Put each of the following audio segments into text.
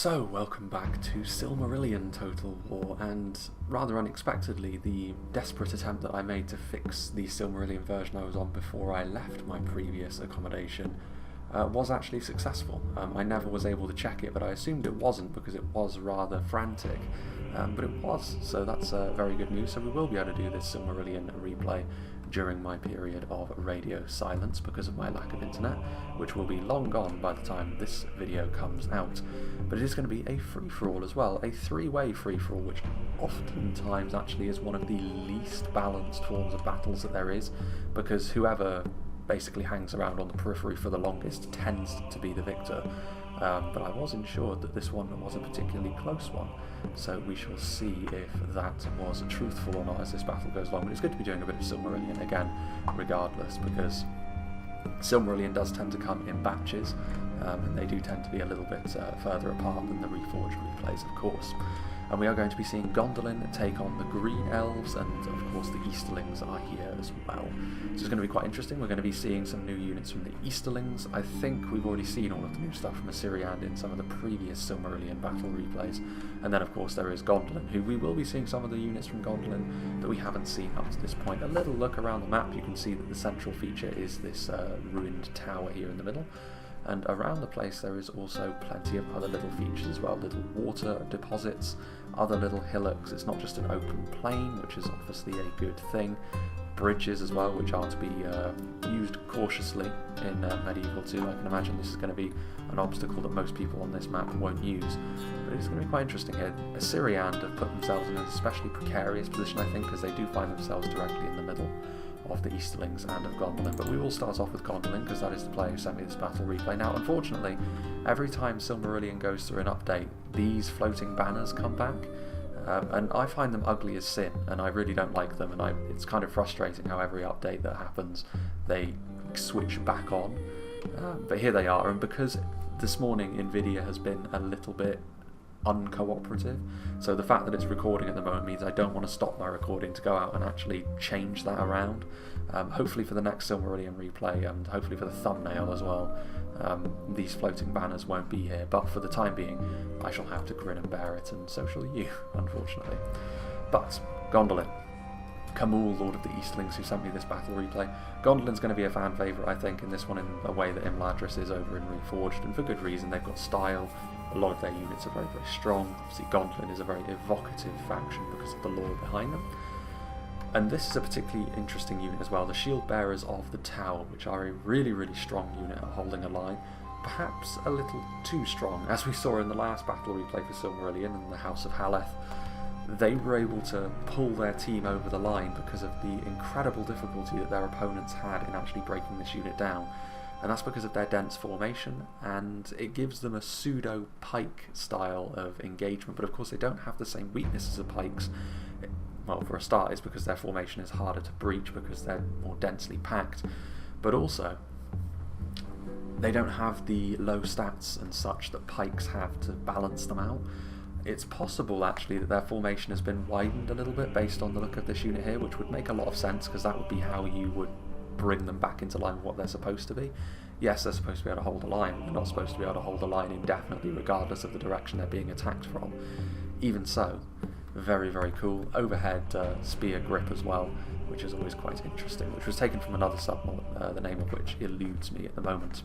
So, welcome back to Silmarillion Total War, and rather unexpectedly, the desperate attempt that I made to fix the Silmarillion version I was on before I left my previous accommodation was actually successful. I never was able to check it, but I assumed it wasn't because it was rather frantic, but it was, so that's very good news. So we will be able to do this Silmarillion replay during my period of radio silence because of my lack of internet, which will be long gone by the time this video comes out. But it is going to be a free-for-all as well, a three-way free-for-all, which oftentimes actually is one of the least balanced forms of battles that there is, because whoever basically hangs around on the periphery for the longest tends to be the victor. But I was ensured that this one was a particularly close one, so we shall see if that was truthful or not as this battle goes along. But it's good to be doing a bit of Silmarillion again, regardless, because Silmarillion does tend to come in batches, and they do tend to be a little bit further apart than the Reforged replays, of course. And we are going to be seeing Gondolin take on the Green Elves, and of course the Easterlings are here as well. So it's going to be quite interesting. We're going to be seeing some new units from the Easterlings. I think we've already seen all of the new stuff from Ossiriand in some of the previous Silmarillion battle replays. And then of course there is Gondolin, who we will be seeing some of the units from Gondolin that we haven't seen up to this point. A little look around the map, you can see that the central feature is this ruined tower here in the middle. And around the place there is also plenty of other little features as well, little water deposits, other little hillocks. It's not just an open plain, which is obviously a good thing. Bridges as well, which are to be used cautiously in Medieval 2. I can imagine this is going to be an obstacle that most people on this map won't use, but it's going to be quite interesting here. Ossiriand have put themselves in an especially precarious position, I think, because they do find themselves directly in the middle of the Easterlings and of Gondolin. But we will start off with Gondolin because that is the player who sent me this battle replay. Now, unfortunately, every time Silmarillion goes through an update, these floating banners come back, and I find them ugly as sin, and I really don't like them, and it's kind of frustrating how every update that happens they switch back on. But here they are, and because this morning Nvidia has been a little bit uncooperative, so the fact that it's recording at the moment means I don't want to stop my recording to go out and actually change that around. Hopefully for the next Silmarillion replay, and hopefully for the thumbnail as well, these floating banners won't be here, but for the time being I shall have to grin and bear it, and so shall you, unfortunately. But Gondolin, Kamul, Lord of the Easterlings, who sent me this battle replay. Gondolin's going to be a fan favourite, I think, in this one in a way that Imladris is over in Reforged, and for good reason. They've got style, a lot of their units are very, very strong. Obviously Gondolin is a very evocative faction because of the lore behind them. And this is a particularly interesting unit as well, the Shield Bearers of the Tower, which are a really, really strong unit at holding a line. Perhaps a little too strong, as we saw in the last battle replay for Silmarillion in the House of Haleth. They were able to pull their team over the line because of the incredible difficulty that their opponents had in actually breaking this unit down. And that's because of their dense formation, and it gives them a pseudo-pike style of engagement, but of course they don't have the same weaknesses of pikes. Well, for a start, it's because their formation is harder to breach because they're more densely packed, but also they don't have the low stats and such that pikes have to balance them out. It's possible actually that their formation has been widened a little bit based on the look of this unit here, which would make a lot of sense because that would be how you would bring them back into line with what they're supposed to be. Yes, they're supposed to be able to hold a line, but they're not supposed to be able to hold a line indefinitely regardless of the direction they're being attacked from. Even so, very, very cool. Overhead spear grip as well, which is always quite interesting, which was taken from another submod, the name of which eludes me at the moment.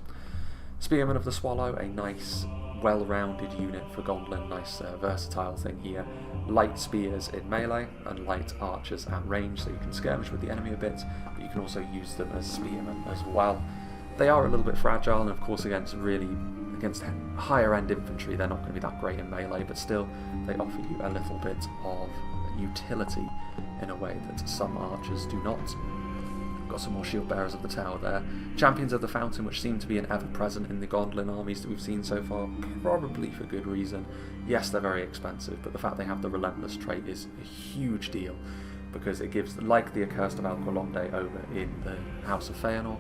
Spearmen of the Swallow, a nice, well-rounded unit for Gondolin, nice versatile thing here. Light spears in melee and light archers at range, so you can skirmish with the enemy a bit, but you can also use them as spearmen as well. They are a little bit fragile, and of course against higher end infantry they're not going to be that great in melee, but still they offer you a little bit of utility in a way that some archers do not. Got some more Shield Bearers of the Tower there. Champions of the Fountain, which seem to be an ever-present in the Gondolin armies that we've seen so far, probably for good reason. Yes, they're very expensive, but the fact they have the Relentless trait is a huge deal, because it gives, like the Accursed of Alqualonde over in the House of Feanor,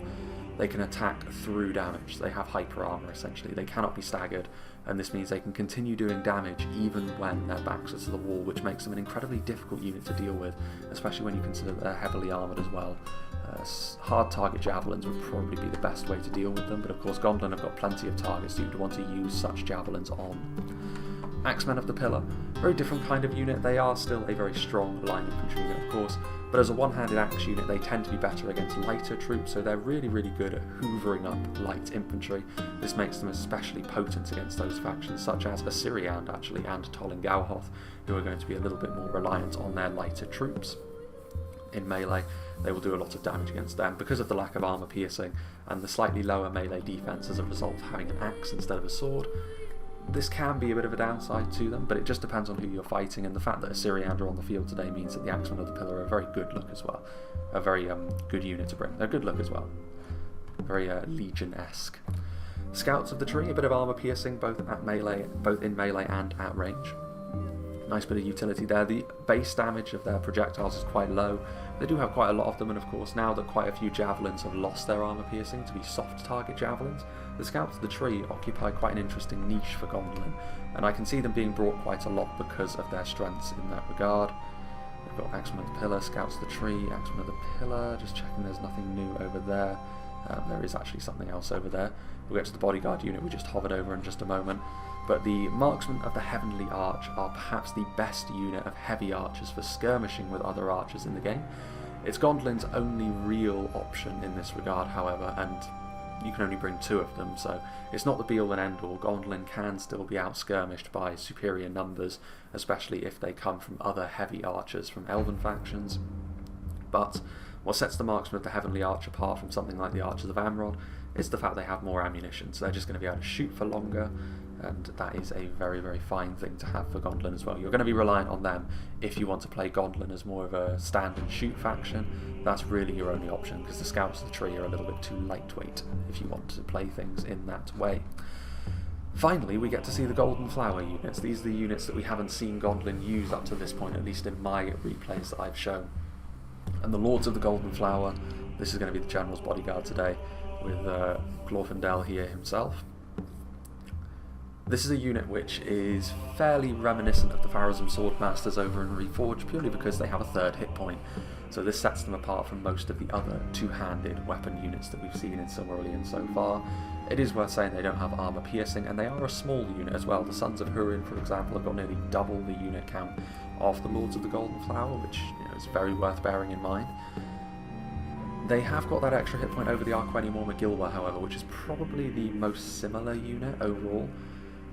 they can attack through damage. They have hyper armor essentially. They cannot be staggered, and this means they can continue doing damage even when their backs are to the wall, which makes them an incredibly difficult unit to deal with, especially when you consider that they're heavily armoured as well. Hard target javelins would probably be the best way to deal with them, but of course Gondolin have got plenty of targets you'd want to use such javelins on. Axemen of the Pillar, very different kind of unit. They are still a very strong line infantry unit, of course, but as a one-handed axe unit they tend to be better against lighter troops, so they're really good at hoovering up light infantry. This makes them especially potent against those factions such as Ossiriand actually and Tolingauhoth, who are going to be a little bit more reliant on their lighter troops. In melee, they will do a lot of damage against them because of the lack of armour piercing and the slightly lower melee defense as a result of having an axe instead of a sword. This can be a bit of a downside to them, but it just depends on who you're fighting, and the fact that Ossiriand are on the field today means that the Axemen of the Pillar are a very good look as well. A very good unit to bring. They're a good look as well. Very Legion-esque. Scouts of the Tree, a bit of armour piercing both in melee and at range. Nice bit of utility there. The base damage of their projectiles is quite low. They do have quite a lot of them, and of course now that quite a few javelins have lost their armour piercing to be soft target javelins, the Scouts of the Tree occupy quite an interesting niche for Gondolin, and I can see them being brought quite a lot because of their strengths in that regard. We've got Axemen of the Pillar, Scouts of the Tree, Axemen of the Pillar, just checking there's nothing new over there. There is actually something else over there. We'll get to the bodyguard unit we just hovered over in just a moment. But the Marksmen of the Heavenly Arch are perhaps the best unit of heavy archers for skirmishing with other archers in the game. It's Gondolin's only real option in this regard, however, and you can only bring 2 of them, so it's not the be-all and end-all. Gondolin can still be out-skirmished by superior numbers, especially if they come from other heavy archers from Elven factions. But what sets the Marksmen of the Heavenly Arch apart from something like the Archers of Amrod is the fact they have more ammunition, so they're just going to be able to shoot for longer, and that is a very fine thing to have for Gondolin as well. You're going to be reliant on them if you want to play Gondolin as more of a stand and shoot faction. That's really your only option, because the Scouts of the Tree are a little bit too lightweight if you want to play things in that way. Finally, we get to see the Golden Flower units. These are the units that we haven't seen Gondolin use up to this point, at least in my replays that I've shown. And the Lords of the Golden Flower, this is going to be the General's bodyguard today, with Glorfindel here himself. This is a unit which is fairly reminiscent of the Pharazim Swordmasters over in Reforged, purely because they have a 3rd hit point. So this sets them apart from most of the other two-handed weapon units that we've seen in Silmarillion so far. It is worth saying they don't have armour piercing, and they are a small unit as well. The Sons of Hurin, for example, have got nearly double the unit count of the Lords of the Golden Flower, which is very worth bearing in mind. They have got that extra hit point over the Arqueni Mormagilwa, however, which is probably the most similar unit overall.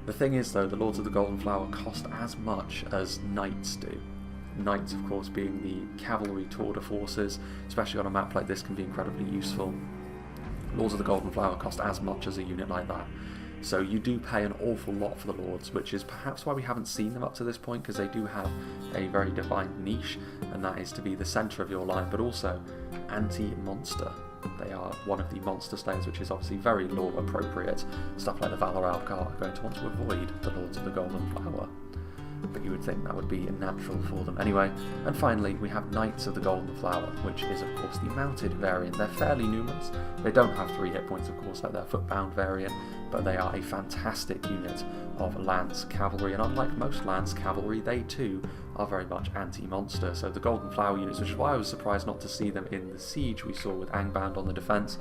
The thing is, though, the Lords of the Golden Flower cost as much as Knights do. Knights, of course, being the cavalry tour de forces, especially on a map like this, can be incredibly useful. Lords of the Golden Flower cost as much as a unit like that. So you do pay an awful lot for the Lords, which is perhaps why we haven't seen them up to this point, because they do have a very defined niche, and that is to be the centre of your line, but also anti-monster. They are one of the monster slayers, which is obviously very lore appropriate. Stuff like the Valar Alcar are going to want to avoid the Lords of the Golden Flower, but you would think that would be natural for them anyway. And finally, we have Knights of the Golden Flower, which is of course the mounted variant. They're fairly numerous. They don't have 3 hit points, of course, like their footbound variant, but they are a fantastic unit of Lance Cavalry, and unlike most Lance Cavalry, they too are very much anti-monster. So the Golden Flower units, which is why I was surprised not to see them in the siege we saw with Angband on the defence,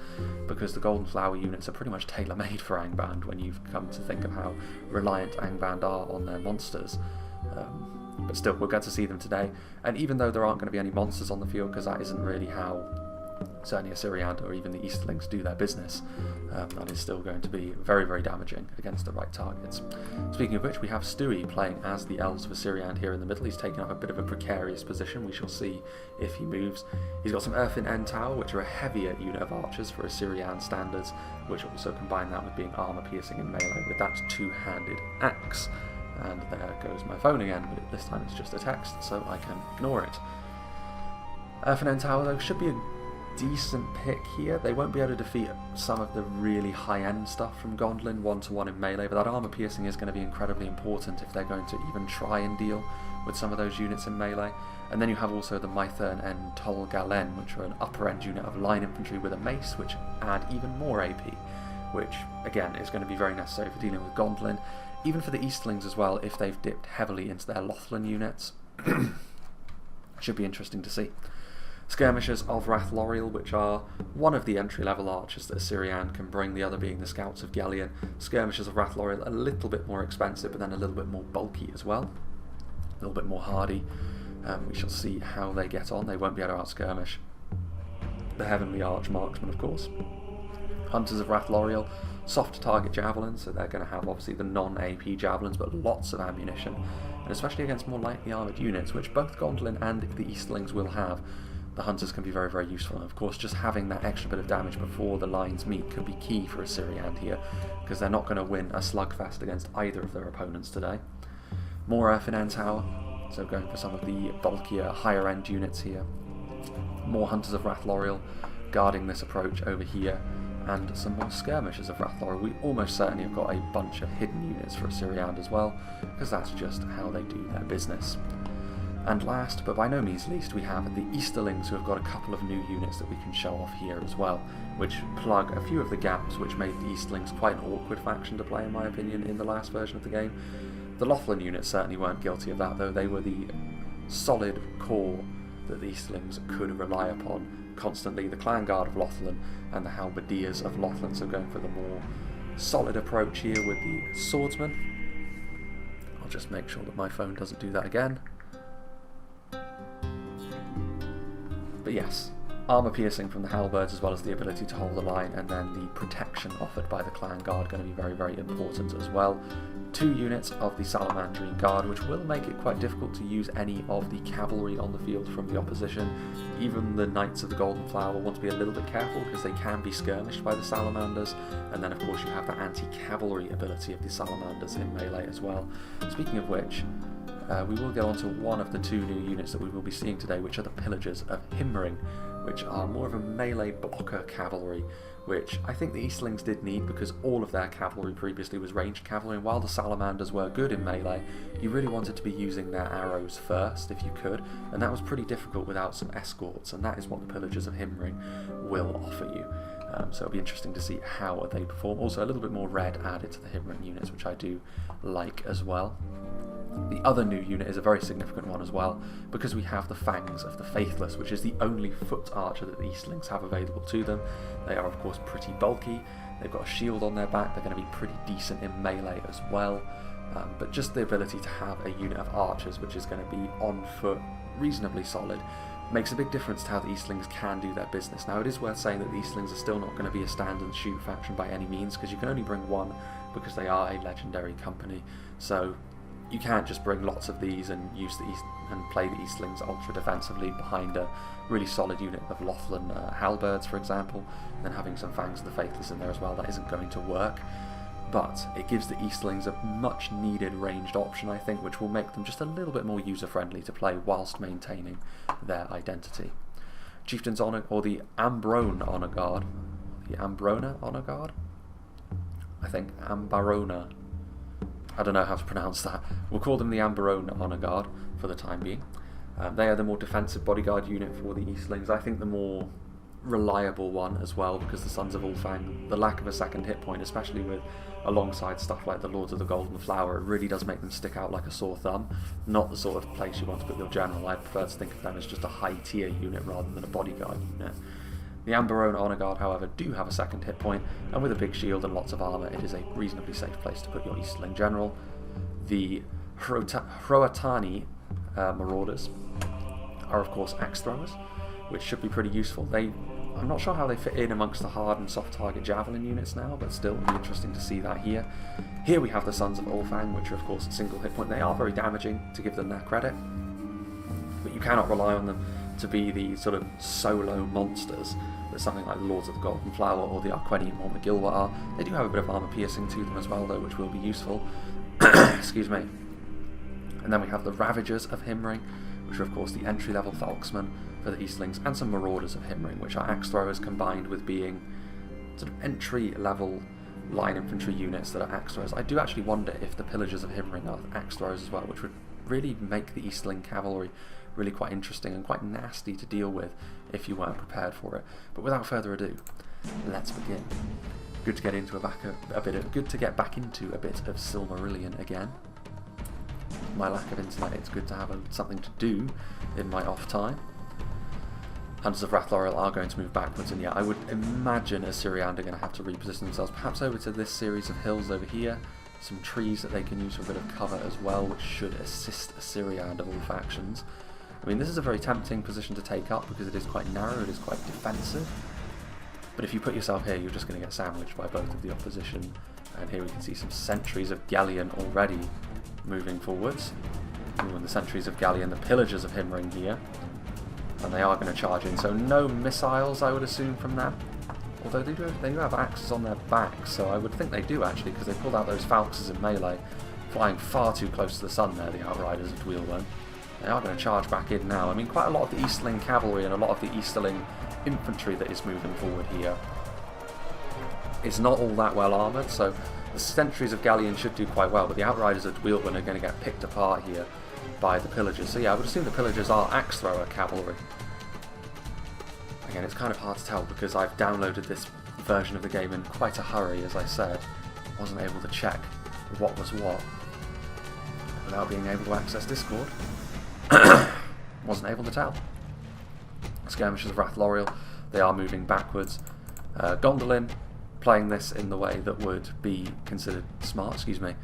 because the Golden Flower units are pretty much tailor-made for Angband when you've come to think of how reliant Angband are on their monsters. But still, we'll get to see them today, and even though there aren't going to be any monsters on the field, because that isn't really how certainly Ossiriand or even the Easterlings do their business, that is still going to be very damaging against the right targets. Speaking of which, we have Stewie playing as the Elves of Ossiriand here in the middle. He's taking up a bit of a precarious position. We shall see if he moves. He's got some Earthen Entau, which are a heavier unit of archers for Ossiriand standards, which also combine that with being armour piercing in melee with that two-handed axe. And there goes my phone again, but this time it's just a text, so I can ignore it. Earthen Entau, though, should be a decent pick here. They won't be able to defeat some of the really high-end stuff from Gondolin one-to-one in melee, but that armour piercing is going to be incredibly important if they're going to even try and deal with some of those units in melee. And then you have also the Mythern and Tol Galen, which are an upper-end unit of line infantry with a mace, which add even more AP, which, again, is going to be very necessary for dealing with Gondolin. Even for the Easterlings as well, if they've dipped heavily into their Lothlin units. Should be interesting to see. Skirmishers of Rathloriel, which are one of the entry-level archers that Syrian can bring, the other being the Scouts of Gellion. Skirmishers of Rathloriel a little bit more expensive, but then a little bit more bulky as well. A little bit more hardy. We shall see how they get on. They won't be able to out-skirmish the Heavenly Arch Marksman, of course. Hunters of Rathloriel, soft target javelins, so they're going to have obviously the non-AP javelins, but lots of ammunition, and especially against more lightly armoured units, which both Gondolin and the Easterlings will have. The hunters can be very, very useful, and of course just having that extra bit of damage before the lines meet could be key for Ossiriand here, because they're not going to win a slugfest against either of their opponents today. More Earthen Tower, so going for some of the bulkier, higher end units here. More Hunters of Rathloriel guarding this approach over here, and some more Skirmishers of Rathloriel. We almost certainly have got a bunch of hidden units for Ossiriand as well, because that's just how they do their business. And last, but by no means least, we have the Easterlings, who have got a couple of new units that we can show off here as well, which plug a few of the gaps which made the Easterlings quite an awkward faction to play, in my opinion, in the last version of the game. The Lothlin units certainly weren't guilty of that, though. They were the solid core that the Easterlings could rely upon constantly. The Clan Guard of Lothlin and the Halberdiers of Lothlin, so going for the more solid approach here with the Swordsman. I'll just make sure that my phone doesn't do that again. But yes, armour piercing from the halberds, as well as the ability to hold the line, and then the protection offered by the Clan Guard going to be very, very important as well. 2 units of the Salamandrine Guard, which will make it quite difficult to use any of the cavalry on the field from the opposition. Even the Knights of the Golden Flower will want to be a little bit careful, because they can be skirmished by the Salamanders, and then of course you have the anti-cavalry ability of the Salamanders in melee as well. Speaking of which, we will get on to one of the 2 new units that we will be seeing today, which are the Pillagers of Himring, which are more of a melee blocker cavalry, which I think the Eastlings did need, because all of their cavalry previously was ranged cavalry, and while the Salamanders were good in melee, you really wanted to be using their arrows first if you could, and that was pretty difficult without some escorts, and that is what the Pillagers of Himring will offer you. So it'll be interesting to see how they perform. Also a little bit more red added to the Himring units, which I do like as well. The other new unit is a very significant one as well, because we have the Fangs of the Faithless, which is the only foot archer that the Eastlings have available to them. They are of course pretty bulky, they've got a shield on their back, they're going to be pretty decent in melee as well, but just the ability to have a unit of archers which is going to be on foot, reasonably solid, makes a big difference to how the Eastlings can do their business. Now it is worth saying that the Eastlings are still not going to be a stand and shoot faction by any means, because you can only bring one, because they are a legendary company, so you can't just bring lots of these and use the play the Eastlings ultra defensively behind a really solid unit of Lothlin halberds, for example, and then having some Fangs of the Faithless in there as well. That isn't going to work, but it gives the Eastlings a much needed ranged option, I think, which will make them just a little bit more user friendly to play whilst maintaining their identity. Chieftain's Honour, or the Ambrone Honour Guard, the Ambrona Honour Guard, I think, Ambarona, I don't know how to pronounce that. We'll call them the Ambarona Honour Guard for the time being. They are the more defensive bodyguard unit for the Eastlings. I think the more reliable one as well, because the Sons of Ulfang, the lack of a second hit point, especially with alongside stuff like the Lords of the Golden Flower, it really does make them stick out like a sore thumb. Not the sort of place you want to put your general. I prefer to think of them as just a high tier unit rather than a bodyguard unit. The Ambarona Honour Guard, however, do have a second hit point, and with a big shield and lots of armour, it is a reasonably safe place to put your Easterling general. The Hroatani Marauders are of course axe throwers, which should be pretty useful. I'm not sure how they fit in amongst the hard and soft target javelin units now, but still it'll be interesting to see that here. Here we have the Sons of Ulfang, which are of course a single hit point. They are very damaging, to give them their credit, but you cannot rely on them to be the sort of solo monsters that something like the Lords of the Golden Flower or the Arqueni and Mormagilwa are. They do have a bit of armour piercing to them as well, though, which will be useful. Excuse me. And then we have the Ravagers of Himring, which are of course the entry-level Falksmen for the Eastlings, and some Marauders of Himring, which are axe throwers combined with being sort of entry-level line infantry units that are axe throwers. I do actually wonder if the Pillagers of Himring are axe throwers as well, which would really make the Easterling cavalry really quite interesting and quite nasty to deal with if you weren't prepared for it. But without further ado, let's begin. Good to get into good to get back into a bit of Silmarillion again. My lack of internet, it's good to have something to do in my off time. Hunters of Rathloriel are going to move backwards, and yeah, I would imagine Ossiriand are going to have to reposition themselves, perhaps over to this series of hills over here, some trees that they can use for a bit of cover as well, which should assist Ossiriand of all factions. I mean, this is a very tempting position to take up because it is quite narrow, it is quite defensive, but if you put yourself here, you're just going to get sandwiched by both of the opposition, and here we can see some sentries of Galleon already moving forwards. Ooh, and the sentries of Galleon, the pillagers of Himring here. And they are going to charge in, so no missiles I would assume from them. Although they do have axes on their backs, so I would think they do actually, because they pulled out those falxes in melee, flying far too close to the sun there, the Outriders of Dweilwen. They are going to charge back in now. I mean, quite a lot of the Easterling cavalry and a lot of the Easterling infantry that is moving forward here is not all that well armoured, so the sentries of Galleon should do quite well, but the Outriders of Dweilwen are going to get picked apart here by the pillagers. So yeah, I would assume the pillagers are axe thrower cavalry. Again, it's kind of hard to tell because I've downloaded this version of the game in quite a hurry, as I said. I wasn't able to check what was what without being able to access Discord. Wasn't able to tell. Skirmishers of Rathloriel, they are moving backwards. Gondolin playing this in the way that would be considered smart, excuse me.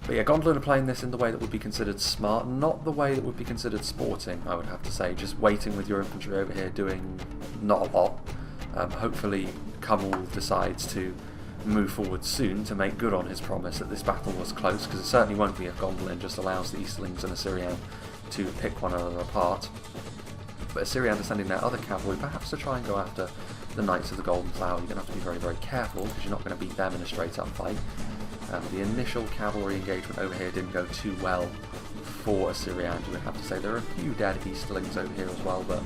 But yeah, Gondolin are playing this in the way that would be considered smart, not the way that would be considered sporting, I would have to say. Just waiting with your infantry over here, doing not a lot. Hopefully Cumall decides to move forward soon to make good on his promise that this battle was close, because it certainly won't be if Gondolin just allows the Easterlings and Ossiriand to pick one another apart. But Ossiriand are sending their other cavalry, perhaps to try and go after the Knights of the Golden Flower. You're going to have to be very, very careful, because you're not going to beat them in a straight-up fight. The initial cavalry engagement over here didn't go too well for Ossiriand. You would have to say there are a few dead Easterlings over here as well, but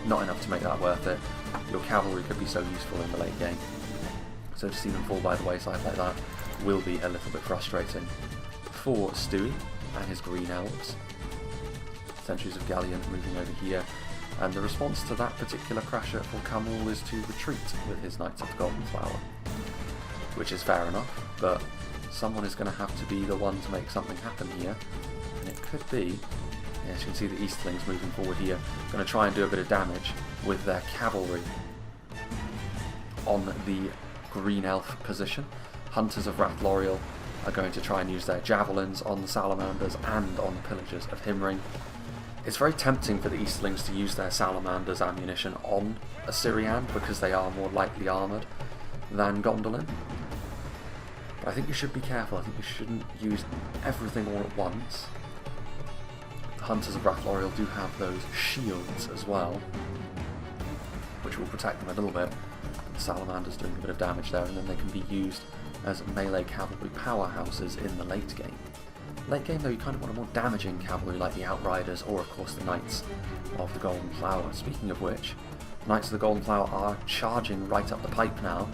not enough to make that worth it. Your cavalry could be so useful in the late game. So to see them fall by the wayside like that will be a little bit frustrating for Stewie and his Green Elves. Sentries of Galleon moving over here, and the response to that particular pressure for Cumall is to retreat with his Knights of the Golden Flower, which is fair enough, but someone is going to have to be the one to make something happen here, and it could be, as you can see the Easterlings moving forward here, going to try and do a bit of damage with their cavalry on the Green Elf position. Hunters of Rathloriel are going to try and use their javelins on the Salamanders and on the Pillagers of Himring. It's very tempting for the Easterlings to use their Salamanders ammunition on Ossiriand because they are more lightly armoured than Gondolin. But I think you should be careful. I think you shouldn't use everything all at once. The Hunters of Rathloriel do have those shields as well, which will protect them a little bit. The Salamanders doing a bit of damage there, and then they can be used as melee cavalry powerhouses in the late game. Late game though, you kind of want a more damaging cavalry like the Outriders, or of course the Knights of the Golden Flower. Speaking of which, Knights of the Golden Flower are charging right up the pipe now.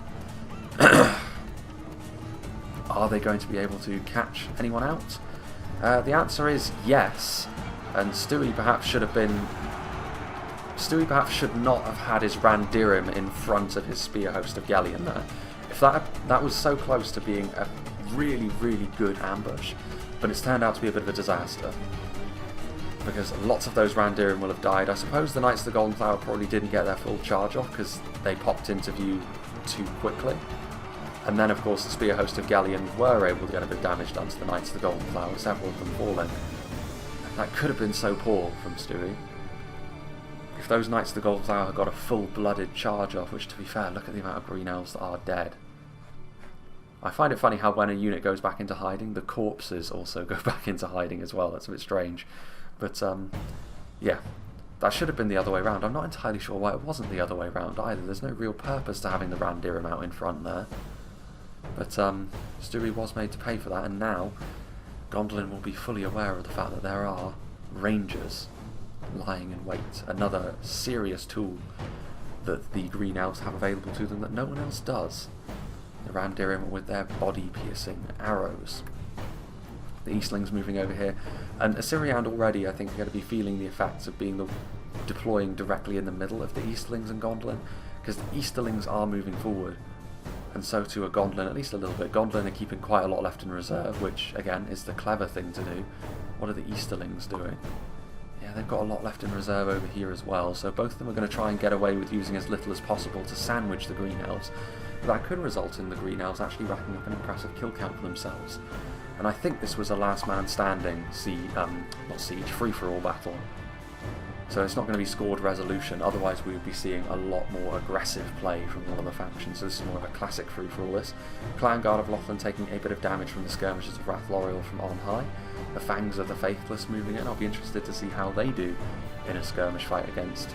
Are they going to be able to catch anyone out? The answer is yes, and Stewie perhaps should not have had his Randirim in front of his spear host of Galleon there. If that was so close to being a really, really good ambush, but it's turned out to be a bit of a disaster, because lots of those Randirim will have died. I suppose the Knights of the Golden Flower probably didn't get their full charge off because they popped into view too quickly. And then, of course, the spear host of Galleon were able to get a bit of damage done to the Knights of the Golden Flower, several of them falling. That could have been so poor from Stewie. If those Knights of the Golden Flower had got a full-blooded charge off, which, to be fair, look at the amount of Green Elves that are dead. I find it funny how when a unit goes back into hiding, the corpses also go back into hiding as well. That's a bit strange. But, yeah, that should have been the other way around. I'm not entirely sure why it wasn't the other way around either. There's no real purpose to having the Randirim out in front there. But Stewie was made to pay for that, and now Gondolin will be fully aware of the fact that there are Rangers lying in wait. Another serious tool that the Green Elves have available to them that no one else does. The Randirim with their body-piercing arrows. The Eastlings moving over here, and Ossiriand already, I think, are going to be feeling the effects of being deploying directly in the middle of the Eastlings and Gondolin, because the Easterlings are moving forward, and so too are Gondolin, at least a little bit. Gondolin are keeping quite a lot left in reserve, which, again, is the clever thing to do. What are the Easterlings doing? Yeah, they've got a lot left in reserve over here as well, so both of them are going to try and get away with using as little as possible to sandwich the Green Elves. But that could result in the Green Elves actually racking up an impressive kill count for themselves. And I think this was a last man standing free-for-all battle. So it's not going to be scored resolution, otherwise we would be seeing a lot more aggressive play from one of the factions, so this is more of a classic free-for-all this. Clan Guard of Lothlin taking a bit of damage from the skirmishes of Rathloriel from on high. The Fangs of the Faithless moving in. I'll be interested to see how they do in a skirmish fight against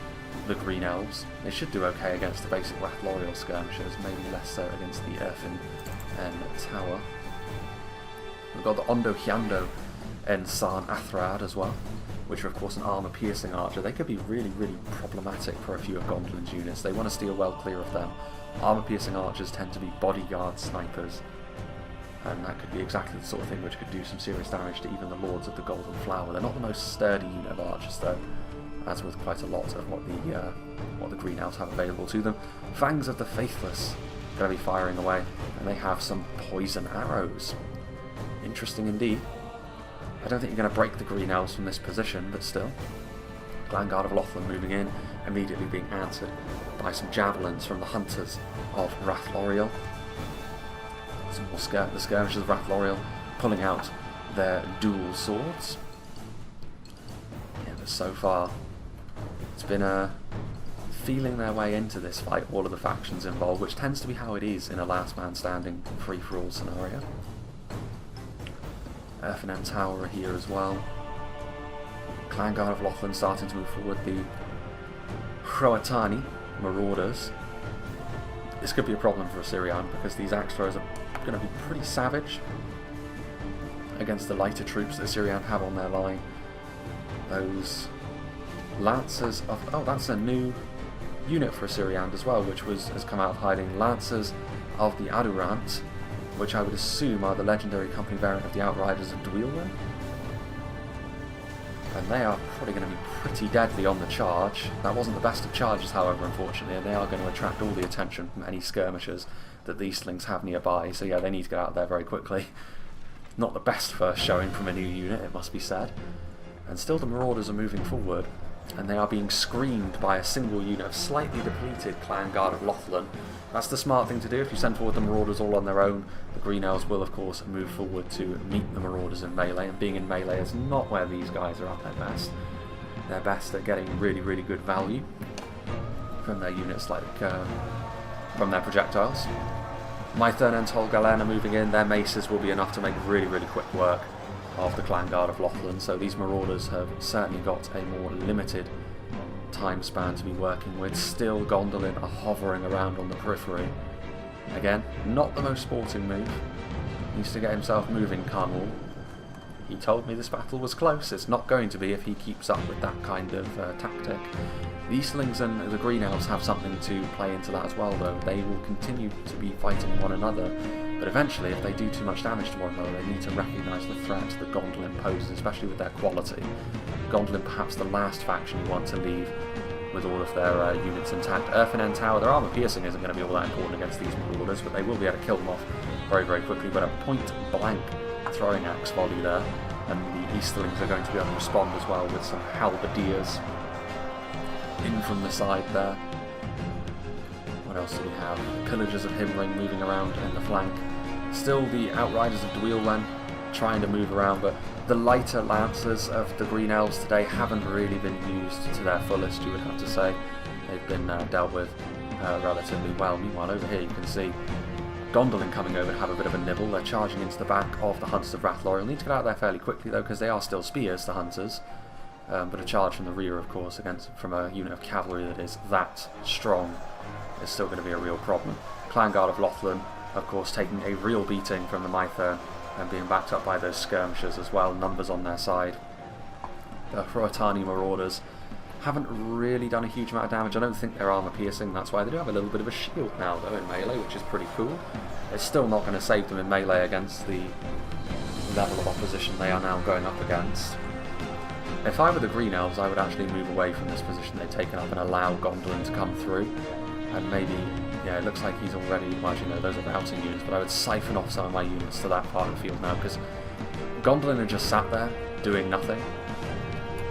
the Green Elves. They should do okay against the basic Rathloriel skirmishers, maybe less so against the Earthen and Tower. We've got the Ondo Hyando and San Athrad as well, which are of course an armour-piercing archer. They could be really, really problematic for a few of Gondolin's units. They want to steer well clear of them. Armour-piercing archers tend to be bodyguard snipers, and that could be exactly the sort of thing which could do some serious damage to even the Lords of the Golden Flower. They're not the most sturdy unit of archers though, as with quite a lot of what the Green Elves have available to them. Fangs of the Faithless going to be firing away, and they have some poison arrows. Interesting indeed. I don't think you're going to break the Green Elves from this position, but still. Clan Guard of Lothlin moving in, immediately being answered by some javelins from the Hunters of Rathloriel. Some more the skirmishers of Rathloriel pulling out their dual swords. Yeah, but so far it's been feeling their way into this fight, all of the factions involved, which tends to be how it is in a last man standing free-for-all scenario. Earthen Tower are here as well. Clan Guard of Lothlin starting to move forward. The Croatani Marauders. This could be a problem for Ossiriand because these axe throwers are going to be pretty savage against the lighter troops that Ossiriand have on their line. Those Lancers of... oh, that's a new unit for Ossiriand as well, which has come out of hiding. Lancers of the ADURANT, which I would assume are the legendary company variant of the Outriders of Gondolin. And they are probably going to be pretty deadly on the charge. That wasn't the best of charges, however, unfortunately, and they are going to attract all the attention from any skirmishers that the Easterlings have nearby, so yeah, they need to get out there very quickly. Not the best first showing from a new unit, it must be said. And still the Marauders are moving forward, and they are being screened by a single unit of slightly depleted Clan Guard of Lothlin. That's the smart thing to do. If you send forward the Marauders all on their own, the Green Elves will of course move forward to meet the Marauders in melee, and being in melee is not where these guys are at their best. They're best at getting really, really good value from their units, like from their projectiles. Mythern and Tol Galen are moving in. Their maces will be enough to make really, really quick work of the Clan Guard of Lothlin, so these Marauders have certainly got a more limited time span to be working with. Still, Gondolin are hovering around on the periphery. Again, not the most sporting move. Needs to get himself moving, Carnwall. He told me this battle was close. It's not going to be if he keeps up with that kind of tactic. The Easterlings and the Green Elves have something to play into that as well, though. They will continue to be fighting one another, but eventually, if they do too much damage to one another, they need to recognise the threat that Gondolin poses, especially with their quality. Gondolin perhaps the last faction you want to leave with all of their units intact. Earthen Tower, their armour piercing isn't going to be all that important against these Marauders, but they will be able to kill them off very, very quickly. But a point-blank throwing axe volley there, and the Easterlings are going to be able to respond as well with some halberdiers in from the side there. What else do we have? Pillagers of Himring moving around in the flank. Still the Outriders of Dweilwen trying to move around, but the lighter Lancers of the Green Elves today haven't really been used to their fullest, you would have to say. They've been dealt with relatively well. Meanwhile, over here you can see Gondolin coming over to have a bit of a nibble. They're charging into the back of the Hunters of Rathloriel. Need to get out there fairly quickly though, because they are still spears, the Hunters. But a charge from the rear, of course, from a unit of cavalry that is that strong is still going to be a real problem. Clan Guard of Lothlin, of course, taking a real beating from the Mythern and being backed up by those skirmishers as well, numbers on their side. The Croatani Marauders haven't really done a huge amount of damage. I don't think they're armour piercing, that's why they do have a little bit of a shield now though in melee, which is pretty cool. It's still not going to save them in melee against the level of opposition they are now going up against. If I were the Green Elves, I would actually move away from this position they've taken up and allow Gondolin to come through. And maybe, yeah, it looks like he's already, well, as you know, those are routing units, but I would siphon off some of my units to that part of the field now, because Gondolin are just sat there doing nothing.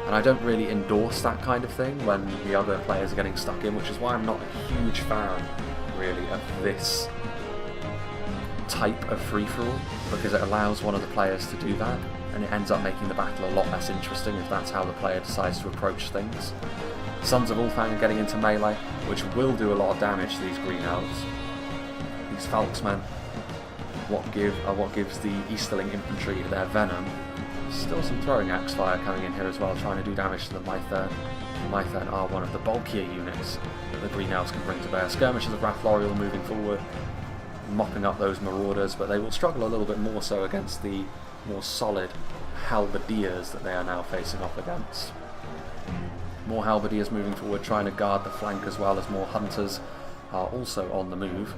And I don't really endorse that kind of thing when the other players are getting stuck in, which is why I'm not a huge fan, really, of this type of free-for-all, because it allows one of the players to do that, and it ends up making the battle a lot less interesting if that's how the player decides to approach things. Sons of Ulfang are getting into melee, which will do a lot of damage to these green elves. These Falksmen, what gives the Easterling infantry their venom. Still some throwing axe fire coming in here as well, trying to do damage to the Mythern. The Mythern are one of the bulkier units that the green elves can bring to bear. Skirmishers of Rathloriel moving forward, mopping up those marauders, but they will struggle a little bit more so against the more solid halberdiers that they are now facing off against. More halberdiers moving forward, trying to guard the flank as well as more hunters are also on the move.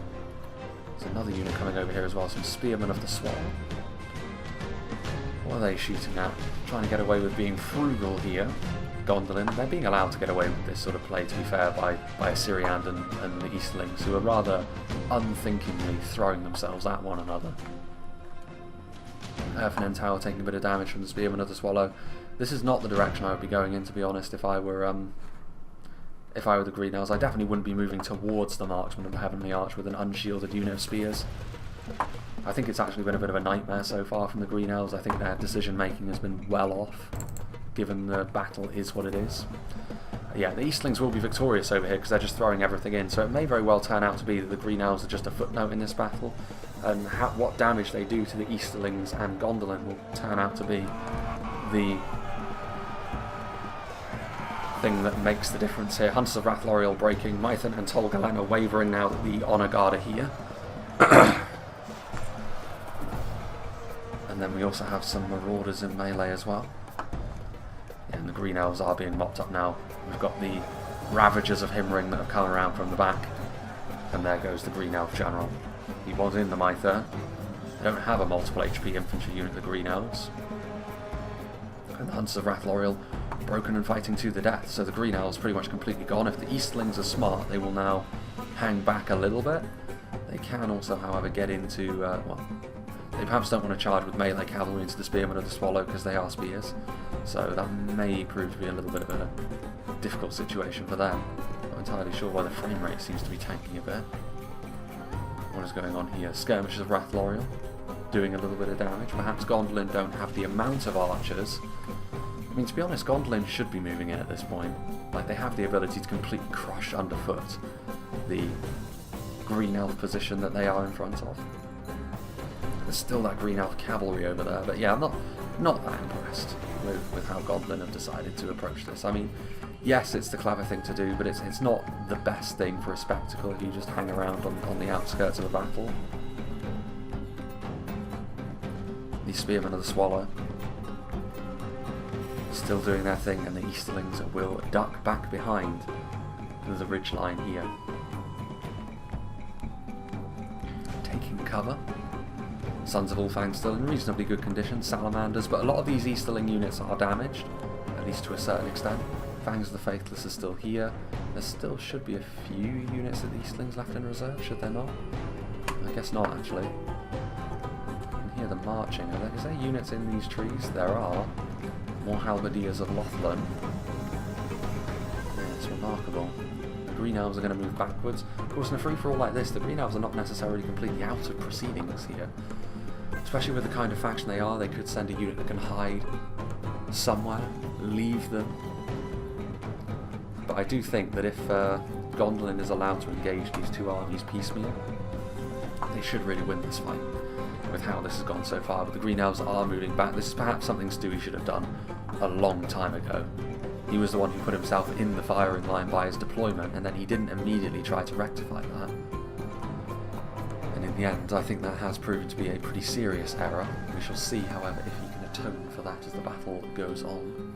There's another unit coming over here as well, some spearmen of the Swallow. What are they shooting at? Trying to get away with being frugal here. Gondolin, they're being allowed to get away with this sort of play, to be fair, by Ossiriand and the Easterlings, who are rather unthinkingly throwing themselves at one another. Erfinen Tower taking a bit of damage from the Spearman of the Swallow. This is not the direction I would be going in, to be honest, if I were the Green Elves. I definitely wouldn't be moving towards the Marksman of the Heavenly Arch with an unshielded unit of spears. I think it's actually been a bit of a nightmare so far from the Green Elves. I think their decision making has been well off, given the battle is what it is. Yeah, the Eastlings will be victorious over here because they're just throwing everything in, so it may very well turn out to be that the Green Elves are just a footnote in this battle, and what damage they do to the Easterlings and Gondolin will turn out to be the thing that makes the difference here. Hunters of Rathloriel breaking, Mython and Tolgalan are wavering now that the Honour Guard are here. And then we also have some Marauders in melee as well. And the Green Elves are being mopped up now. We've got the Ravagers of Himring that have come around from the back. And there goes the Green Elf General. He was in the Mythern. They don't have a multiple HP infantry unit, the Green Elves. And the Hunters of Rathloriel broken and fighting to the death. So the Green Elves pretty much completely gone. If the Eastlings are smart, they will now hang back a little bit. They can also, however, get into... well, they perhaps don't want to charge with melee cavalry into the Spearmen of the Swallow because they are spears. So that may prove to be a little bit of a difficult situation for them. Not entirely sure why the frame rate seems to be tanking a bit. What is going on here? Skirmishers of Rathloriel doing a little bit of damage. Perhaps Gondolin don't have the amount of archers. I mean, to be honest, Gondolin should be moving in at this point. Like, they have the ability to completely crush underfoot the Green Elf position that they are in front of. There's still that Green Elf cavalry over there, but yeah, I'm not that impressed with how Gondolin have decided to approach this. I mean, yes, it's the clever thing to do, but it's not the best thing for a spectacle if you just hang around on the outskirts of a battle. The Spearmen of the Swallow still doing their thing, and the Easterlings will duck back behind the ridgeline here. Taking cover. Sons of Ulfang still in reasonably good condition, salamanders, but a lot of these Easterling units are damaged, at least to a certain extent. Fangs of the Faithless are still here. There still should be a few units of the Eastlings left in reserve, should there not? I guess not, actually. You can hear them marching. Is there units in these trees? There are. More halberdiers of Lothlin. Yeah, it's remarkable. The Green Elves are going to move backwards. Of course, in a free-for-all like this, the Green Elves are not necessarily completely out of proceedings here. Especially with the kind of faction they are, they could send a unit that can hide somewhere, leave them. But I do think that if Gondolin is allowed to engage these two armies piecemeal, they should really win this fight with how this has gone so far. But the Green Elves are moving back. This is perhaps something Stewie should have done a long time ago. He was the one who put himself in the firing line by his deployment, and then he didn't immediately try to rectify that. And in the end, I think that has proven to be a pretty serious error. We shall see, however, if he can atone for that as the battle goes on.